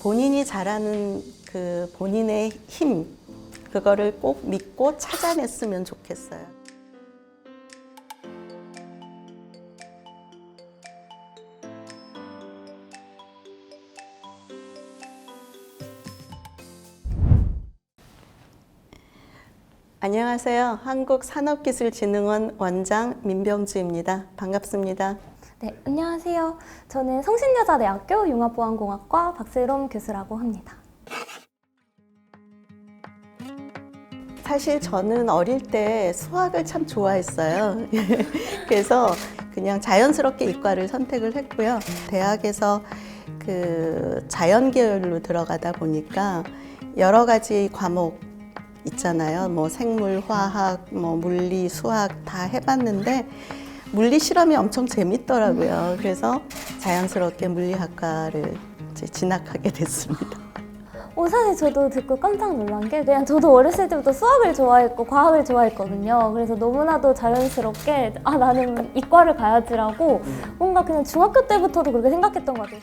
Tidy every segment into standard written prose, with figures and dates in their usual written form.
본인이 잘하는 그 본인의 힘, 그거를 꼭 믿고 찾아냈으면 좋겠어요. 안녕하세요. 한국산업기술진흥원 원장 민병주입니다. 반갑습니다. 네, 안녕하세요. 저는 성신여자대학교 융합보안공학과 박세롬 교수라고 합니다. 사실 저는 어릴 때 수학을 참 좋아했어요. 그래서 그냥 자연스럽게 이과를 선택을 했고요. 대학에서 그 자연계열로 들어가다 보니까 여러 가지 과목 있잖아요. 뭐 생물, 화학, 뭐 물리, 수학 다 해봤는데 물리 실험이 엄청 재밌더라고요. 그래서 자연스럽게 물리학과를 이제 진학하게 됐습니다. 사실 저도 듣고 깜짝 놀란 게 그냥 저도 어렸을 때부터 수학을 좋아했고 과학을 좋아했거든요. 그래서 너무나도 자연스럽게 나는 이과를 가야지라고 뭔가 그냥 중학교 때부터도 그렇게 생각했던 것 같아요.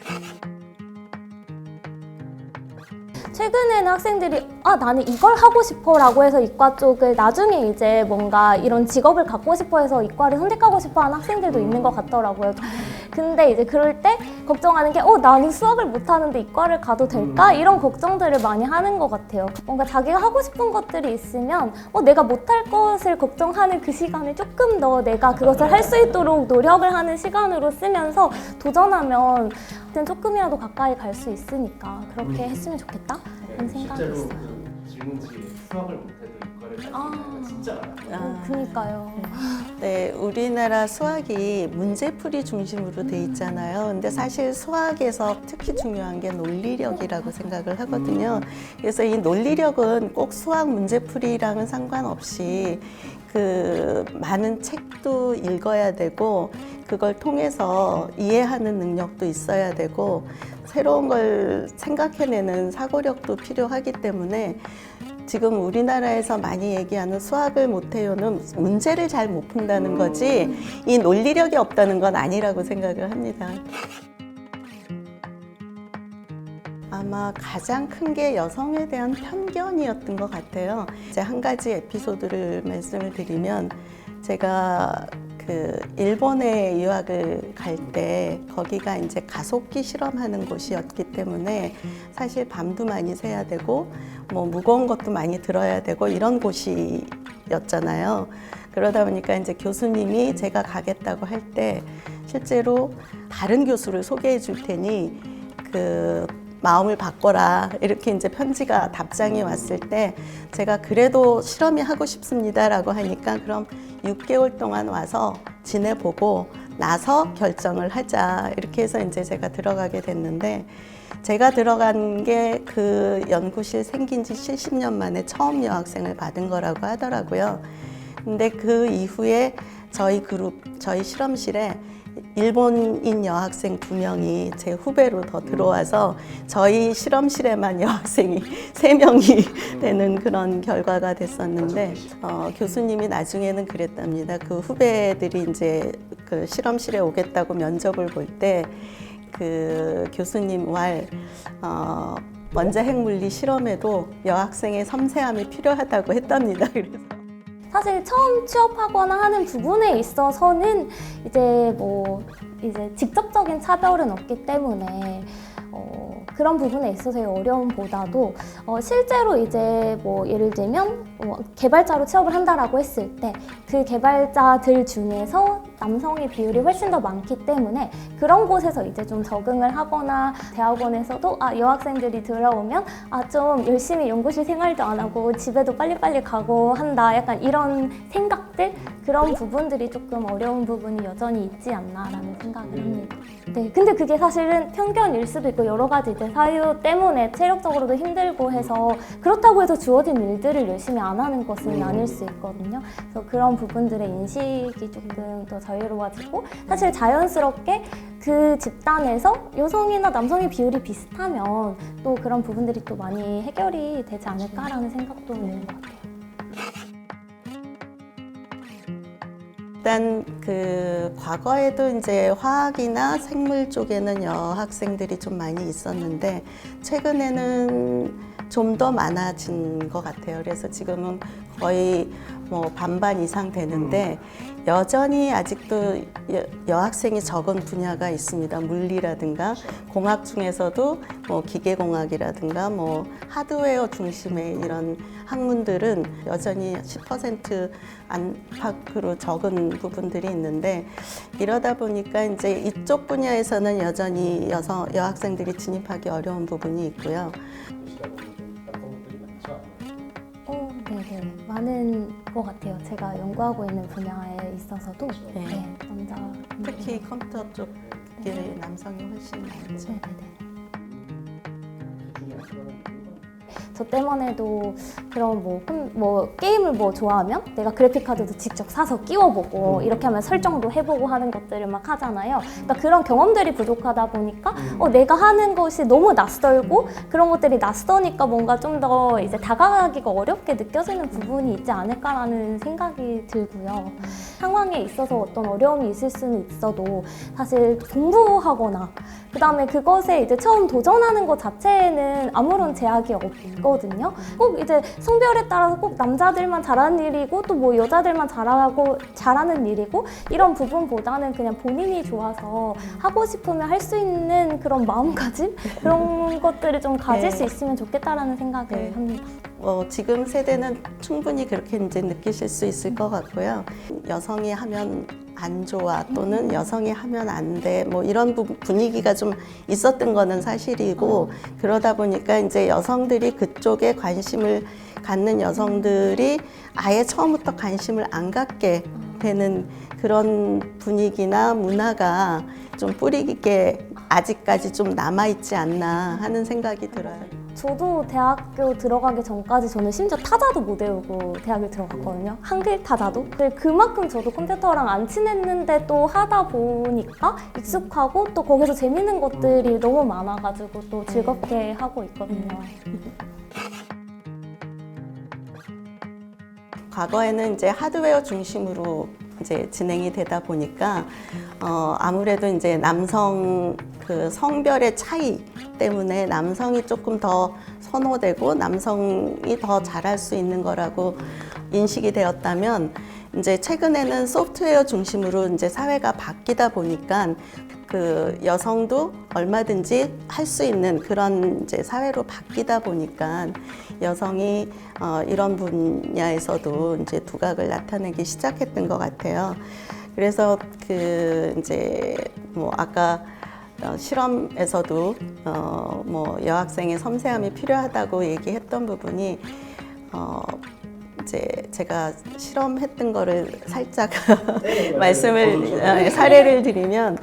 최근에는 학생들이 나는 이걸 하고 싶어 라고 해서 이과 쪽을 나중에 이제 뭔가 이런 직업을 갖고 싶어 해서 이과를 선택하고 싶어 하는 학생들도 있는 것 같더라고요. 근데 이제 그럴 때 걱정하는 게 나는 수학을 못하는데 이과를 가도 될까? 이런 걱정들을 많이 하는 것 같아요. 뭔가 자기가 하고 싶은 것들이 있으면 내가 못할 것을 걱정하는 그 시간을 조금 더 내가 그것을 할 수 있도록 노력을 하는 시간으로 쓰면서 도전하면 조금이라도 가까이 갈 수 있으니까 그렇게 했으면 좋겠다 라는 생각이 실제로 있어요. 그 질문지에 수학을 못해도 이과를 갈 수 있는 진짜 많아요. 그니까요. 네, 우리나라 수학이 문제풀이 중심으로 돼 있잖아요. 근데 사실 수학에서 특히 중요한 게 논리력이라고 생각을 하거든요. 그래서 이 논리력은 꼭 수학 문제풀이랑은 상관없이 그 많은 책도 읽어야 되고 그걸 통해서 이해하는 능력도 있어야 되고 새로운 걸 생각해내는 사고력도 필요하기 때문에 지금 우리나라에서 많이 얘기하는 수학을 못해요는 문제를 잘 못 푼다는 거지 이 논리력이 없다는 건 아니라고 생각을 합니다. 아마 가장 큰 게 여성에 대한 편견이었던 것 같아요. 이제 한 가지 에피소드를 말씀을 드리면 제가 그 일본에 유학을 갈 때 거기가 이제 가속기 실험하는 곳이었기 때문에 사실 밤도 많이 새야 되고 뭐 무거운 것도 많이 들어야 되고 이런 곳이었잖아요. 그러다 보니까 이제 교수님이 제가 가겠다고 할 때 실제로 다른 교수를 소개해 줄 테니 그 마음을 바꿔라 이렇게 이제 편지가 답장이 왔을 때 제가 그래도 실험이 하고 싶습니다라고 하니까 그럼 6개월 동안 와서 지내보고 나서 결정을 하자 이렇게 해서 이제 제가 들어가게 됐는데 제가 들어간 게 그 연구실 생긴 지 70년 만에 처음 여학생을 받은 거라고 하더라고요. 근데 그 이후에 저희 실험실에 일본인 여학생 2명이 제 후배로 더 들어와서 저희 실험실에만 여학생이 3명이 되는 그런 결과가 됐었는데 교수님이 나중에는 그랬답니다. 그 후배들이 이제 그 실험실에 오겠다고 면접을 볼 때 그 교수님 원자 핵물리 실험에도 여학생의 섬세함이 필요하다고 했답니다. 그래서 사실 처음 취업하거나 하는 부분에 있어서는 이제 직접적인 차별은 없기 때문에 그런 부분에 있어서의 어려움보다도 실제로 이제 예를 들면 개발자로 취업을 한다라고 했을 때 그 개발자들 중에서 남성의 비율이 훨씬 더 많기 때문에 그런 곳에서 이제 좀 적응을 하거나 대학원에서도 여학생들이 들어오면 좀 열심히 연구실 생활도 안 하고 집에도 빨리빨리 가고 한다 약간 이런 생각들 그런 부분들이 조금 어려운 부분이 여전히 있지 않나라는 생각을 합니다. 네, 근데 그게 사실은 편견일 수도 있고 여러 가지 이제 사유 때문에 체력적으로도 힘들고 해서 그렇다고 해서 주어진 일들을 열심히 안 하는 것은 아닐 수 있거든요. 그래서 그런 부분들의 인식이 조금 더 자유로워지고 사실 자연스럽게 그 집단에서 여성이나 남성의 비율이 비슷하면 또 그런 부분들이 또 많이 해결이 되지 않을까라는 생각도 있는 것 같아요. 일단 그 과거에도 이제 화학이나 생물 쪽에는 여학생들이 좀 많이 있었는데 최근에는 좀 더 많아진 것 같아요. 그래서 지금은 거의 뭐 반반 이상 되는데 여전히 아직도 여학생이 적은 분야가 있습니다. 물리라든가 공학 중에서도 뭐 기계공학이라든가 뭐 하드웨어 중심의 이런 학문들은 여전히 10% 안팎으로 적은 부분들이 있는데 이러다 보니까 이제 이쪽 분야에서는 여전히 여학생들이 진입하기 어려운 부분이 있고요. 남성분들이 많죠? 네네. 많은 것 같아요. 제가 연구하고 있는 분야에 있어서도 네. 네, 남자 특히 컴퓨터 쪽에 남성이 훨씬 많죠. 네네네. 중에 하나는 저 때만 해도 그런 뭐 게임을 뭐 좋아하면 내가 그래픽 카드도 직접 사서 끼워보고 이렇게 하면 설정도 해보고 하는 것들을 막 하잖아요. 그러니까 그런 경험들이 부족하다 보니까 내가 하는 것이 너무 낯설고 그런 것들이 낯서니까 뭔가 좀 더 이제 다가가기가 어렵게 느껴지는 부분이 있지 않을까라는 생각이 들고요. 상황에 있어서 어떤 어려움이 있을 수는 있어도 사실 공부하거나 그다음에 그것에 이제 처음 도전하는 것 자체에는 아무런 제약이 없거든요. 꼭 이제 성별에 따라서 꼭 남자들만 잘하는 일이고 또 뭐 여자들만 잘하는 일이고 이런 부분보다는 그냥 본인이 좋아서 하고 싶으면 할 수 있는 그런 마음가짐 그런 것들을 좀 가질 네. 수 있으면 좋겠다라는 생각을 네. 합니다. 지금 세대는 충분히 그렇게 이제 느끼실 수 있을 것 같고요. 여성이 하면 안 좋아 또는 여성이 하면 안 돼 뭐 이런 분위기가 좀 있었던 거는 사실이고 그러다 보니까 이제 여성들이 그쪽에 관심을 갖는 여성들이 아예 처음부터 관심을 안 갖게 되는 그런 분위기나 문화가 좀 뿌리 깊게 아직까지 좀 남아있지 않나 하는 생각이 들어요. 저도 대학교 들어가기 전까지 저는 심지어 타자도 못 외우고 대학을 들어갔거든요. 한글 타자도. 근데 그만큼 저도 컴퓨터랑 안 친했는데 또 하다 보니까 익숙하고 또 거기서 재밌는 것들이 너무 많아가지고 또 즐겁게 하고 있거든요. 과거에는 이제 하드웨어 중심으로 이제 진행이 되다 보니까 아무래도 이제 남성 그 성별의 차이 때문에 남성이 조금 더 선호되고 남성이 더 잘할 수 있는 거라고 인식이 되었다면 이제 최근에는 소프트웨어 중심으로 이제 사회가 바뀌다 보니까 그 여성도 얼마든지 할 수 있는 그런 이제 사회로 바뀌다 보니까 여성이 이런 분야에서도 이제 두각을 나타내기 시작했던 것 같아요. 그래서 그 이제 뭐 아까 실험에서도 뭐 여학생의 섬세함이 필요하다고 얘기했던 부분이 이제 제가 실험했던 거를 살짝 사례를 드리면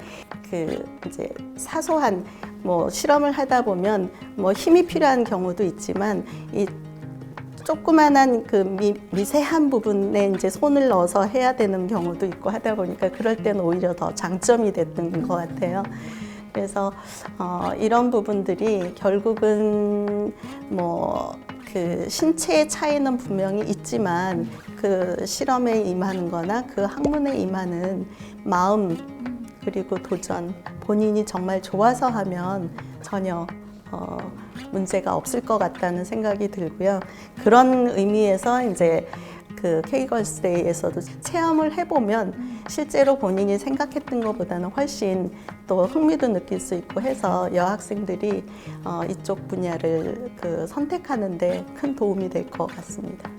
그 이제 사소한 뭐 실험을 하다 보면 뭐 힘이 필요한 경우도 있지만 이 조그만한 그 미세한 부분에 이제 손을 넣어서 해야 되는 경우도 있고 하다 보니까 그럴 때는 오히려 더 장점이 됐던 것 같아요. 그래서 이런 부분들이 결국은 뭐 그 신체의 차이는 분명히 있지만 그 실험에 임하는 거나 그 학문에 임하는 마음 그리고 도전 본인이 정말 좋아서 하면 전혀 문제가 없을 것 같다는 생각이 들고요. 그런 의미에서 이제 그 K걸스데이에서도 체험을 해보면 실제로 본인이 생각했던 것보다는 훨씬 또 흥미도 느낄 수 있고 해서 여학생들이 이쪽 분야를 그 선택하는데 큰 도움이 될 것 같습니다.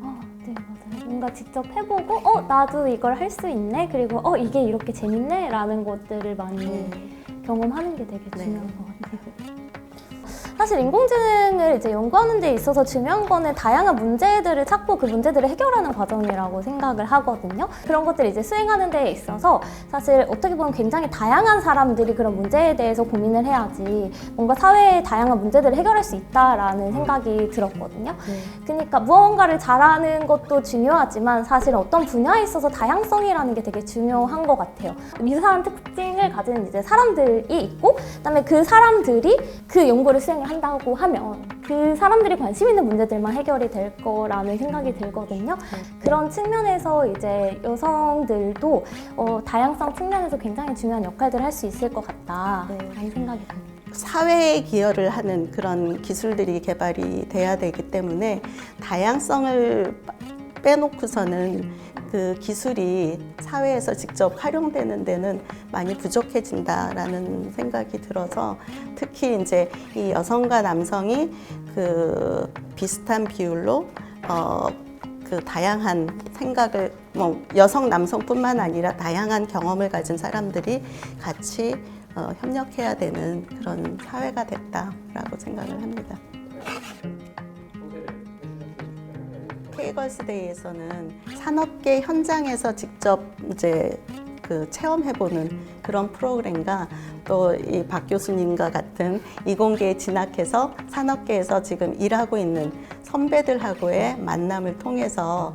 네, 맞아요. 뭔가 직접 해보고 나도 이걸 할 수 있네 그리고 이게 이렇게 재밌네 라는 것들을 많이 경험하는 게 되게 중요한 것 같아요. 사실 인공지능을 이제 연구하는 데 있어서 중요한 거는 다양한 문제들을 찾고 그 문제들을 해결하는 과정이라고 생각을 하거든요. 그런 것들을 이제 수행하는 데 있어서 사실 어떻게 보면 굉장히 다양한 사람들이 그런 문제에 대해서 고민을 해야지 뭔가 사회의 다양한 문제들을 해결할 수 있다라는 생각이 들었거든요. 그러니까 무언가를 잘하는 것도 중요하지만 사실 어떤 분야에 있어서 다양성이라는 게 되게 중요한 것 같아요. 유사한 특징을 가진 이제 사람들이 있고 그다음에 그 사람들이 그 연구를 수행을 한다고 하면 그 사람들이 관심 있는 문제들만 해결이 될 거라는 생각이 들거든요. 그런 측면에서 이제 여성들도 다양성 측면에서 굉장히 중요한 역할들을 할 수 있을 것 같다라는 생각이 듭니다. 사회에 기여를 하는 그런 기술들이 개발이 돼야 되기 때문에 다양성을 빼놓고서는 그 기술이 사회에서 직접 활용되는 데는 많이 부족해진다라는 생각이 들어서 특히 이제 이 여성과 남성이 그 비슷한 비율로 그 다양한 생각을 여성 남성뿐만 아니라 다양한 경험을 가진 사람들이 같이 협력해야 되는 그런 사회가 됐다라고 생각을 합니다. K걸스데이에서는 산업계 현장에서 직접 이제 그 체험해보는 그런 프로그램과 또 이 박 교수님과 같은 이공계에 진학해서 산업계에서 지금 일하고 있는 선배들하고의 만남을 통해서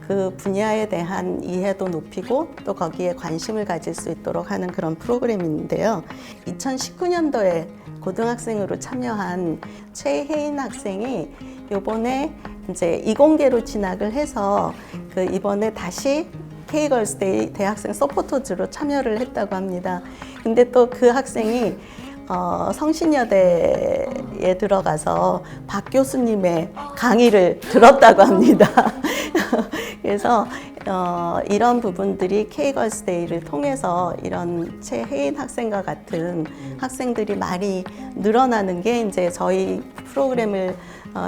그 분야에 대한 이해도 높이고 또 거기에 관심을 가질 수 있도록 하는 그런 프로그램인데요. 2019년도에 고등학생으로 참여한 최혜인 학생이 이번에 이제 이공계로 진학을 해서 그 이번에 다시 K걸스데이 대학생 서포터즈로 참여를 했다고 합니다. 근데 또 그 학생이 성신여대에 들어가서 박 교수님의 강의를 들었다고 합니다. 그래서 이런 부분들이 K걸스데이를 통해서 이런 최혜인 학생과 같은 학생들이 많이 늘어나는 게 이제 저희 프로그램을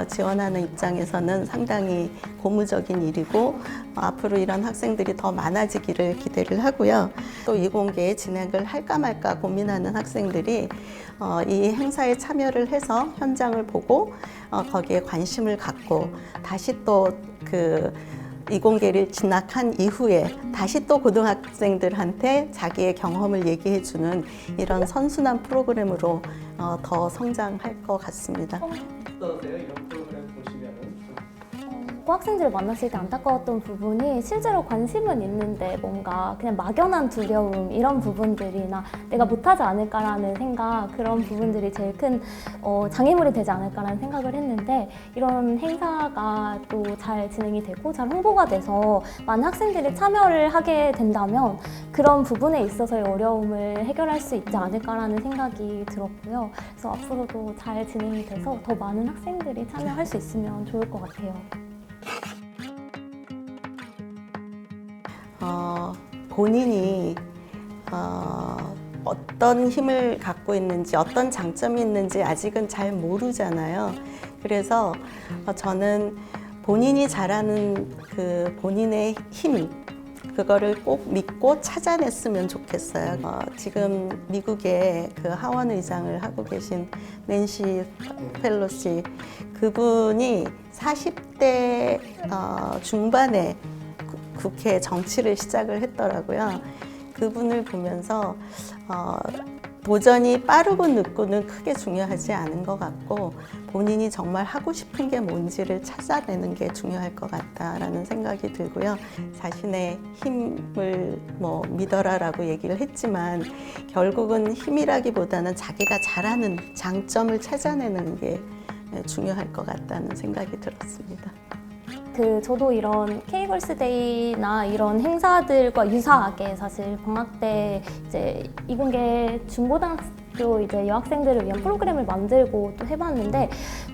지원하는 입장에서는 상당히 고무적인 일이고 앞으로 이런 학생들이 더 많아지기를 기대를 하고요. 또 이공계에 진학을 할까 말까 고민하는 학생들이 이 행사에 참여를 해서 현장을 보고 거기에 관심을 갖고 다시 또 그 이공계를 진학한 이후에 다시 또 고등학생들한테 자기의 경험을 얘기해주는 이런 선순환 프로그램으로 더 성장할 것 같습니다. 어떠세요? 이런 프로그램 보시면은? 학생들을 만났을 때 안타까웠던 부분이 실제로 관심은 있는데 뭔가 그냥 막연한 두려움 이런 부분들이나 내가 못하지 않을까라는 생각 그런 부분들이 제일 큰 장애물이 되지 않을까라는 생각을 했는데 이런 행사가 또 잘 진행이 되고 잘 홍보가 돼서 많은 학생들이 참여를 하게 된다면 그런 부분에 있어서의 어려움을 해결할 수 있지 않을까라는 생각이 들었고요. 그래서 앞으로도 잘 진행이 돼서 더 많은 학생들이 참여할 수 있으면 좋을 것 같아요. 본인이 어떤 힘을 갖고 있는지 어떤 장점이 있는지 아직은 잘 모르잖아요. 그래서 저는 본인이 잘하는 그 본인의 힘 그거를 꼭 믿고 찾아냈으면 좋겠어요. 지금 미국의 그 하원 의장을 하고 계신 낸시 펠로시 그분이 40대 중반에 국회 정치를 시작을 했더라고요. 그분을 보면서 도전이 빠르고 늦고는 크게 중요하지 않은 것 같고 본인이 정말 하고 싶은 게 뭔지를 찾아내는 게 중요할 것 같다라는 생각이 들고요. 자신의 힘을 믿어라라고 얘기를 했지만 결국은 힘이라기보다는 자기가 잘하는 장점을 찾아내는 게 중요할 것 같다는 생각이 들었습니다. 저도 이런 K걸스데이나 이런 행사들과 유사하게 사실 방학 때 이제 이공계 중고등학교 이제 여학생들을 위한 프로그램을 만들고 또 해봤는데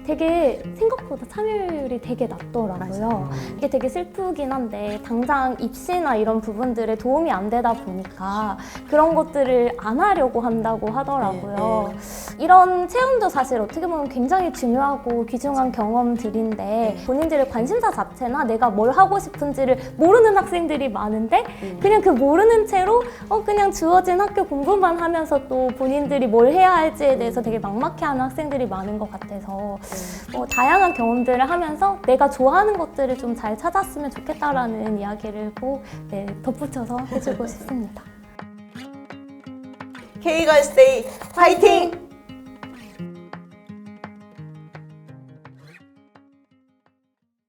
되게 생각보다 참여율이 되게 낮더라고요. 맞아요. 이게 되게 슬프긴 한데 당장 입시나 이런 부분들에 도움이 안 되다 보니까 그런 것들을 안 하려고 한다고 하더라고요. 이런 체험도 사실 어떻게 보면 굉장히 중요하고 귀중한 경험들인데 본인들의 관심사 자체나 내가 뭘 하고 싶은지를 모르는 학생들이 많은데 그냥 그 모르는 채로 그냥 주어진 학교 공부만 하면서 또 본인들이 뭘 해야 할지에 대해서 되게 막막해하는 학생들이 많은 것 같아서 다양한 경험들을 하면서 내가 좋아하는 것들을 좀 잘 찾았으면 좋겠다라는 이야기를 꼭 덧붙여서 해주고 싶습니다. K걸스데이 화이팅!